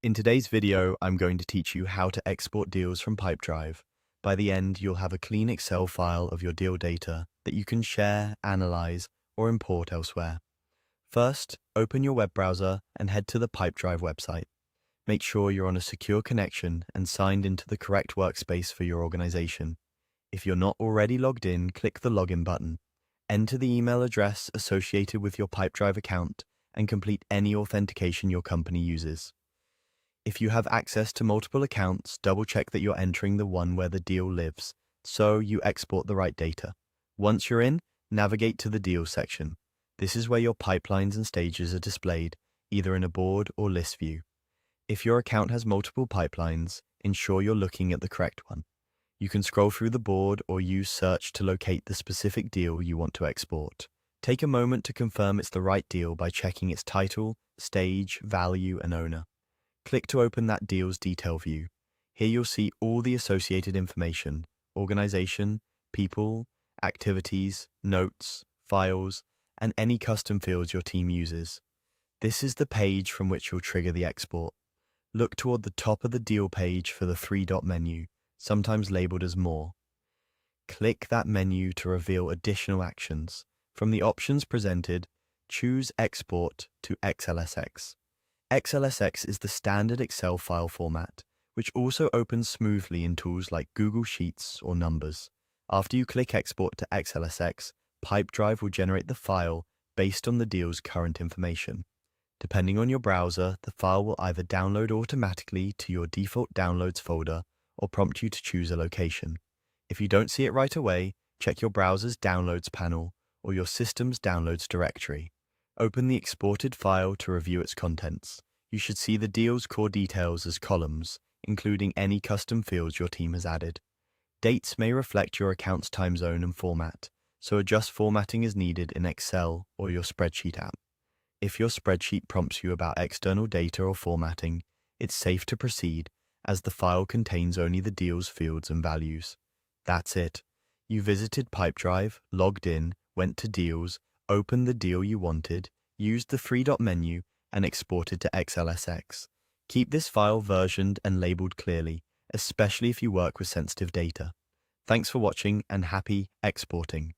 In today's video, I'm going to teach you how to export deals from Pipedrive. By the end, you'll have a clean Excel file of your deal data that you can share, analyze, or import elsewhere. First, open your web browser and head to the Pipedrive website. Make sure you're on a secure connection and signed into the correct workspace for your organization. If you're not already logged in, click the Login button. Enter the email address associated with your Pipedrive account and complete any authentication your company uses. If you have access to multiple accounts, double-check that you're entering the one where the deal lives, so you export the right data. Once you're in, navigate to the Deals section. This is where your pipelines and stages are displayed, either in a board or list view. If your account has multiple pipelines, ensure you're looking at the correct one. You can scroll through the board or use search to locate the specific deal you want to export. Take a moment to confirm it's the right deal by checking its title, stage, value, and owner. Click to open that deal's detail view. Here you'll see all the associated information: organization, people, activities, notes, files, and any custom fields your team uses. This is the page from which you'll trigger the export. Look toward the top of the deal page for the three-dot menu, sometimes labeled as More. Click that menu to reveal additional actions. From the options presented, choose Export to XLSX. XLSX is the standard Excel file format, which also opens smoothly in tools like Google Sheets or Numbers. After you click Export to XLSX, Pipedrive will generate the file based on the deal's current information. Depending on your browser, the file will either download automatically to your default downloads folder or prompt you to choose a location. If you don't see it right away, check your browser's downloads panel or your system's downloads directory. Open the exported file to review its contents. You should see the deal's core details as columns, including any custom fields your team has added. Dates may reflect your account's time zone and format, so adjust formatting as needed in Excel or your spreadsheet app. If your spreadsheet prompts you about external data or formatting, it's safe to proceed, as the file contains only the deal's fields and values. That's it. You visited Pipedrive, logged in, went to Deals, opened the deal you wanted, used the three-dot menu, and exported to XLSX. Keep this file versioned and labeled clearly, especially if you work with sensitive data. Thanks for watching and happy exporting.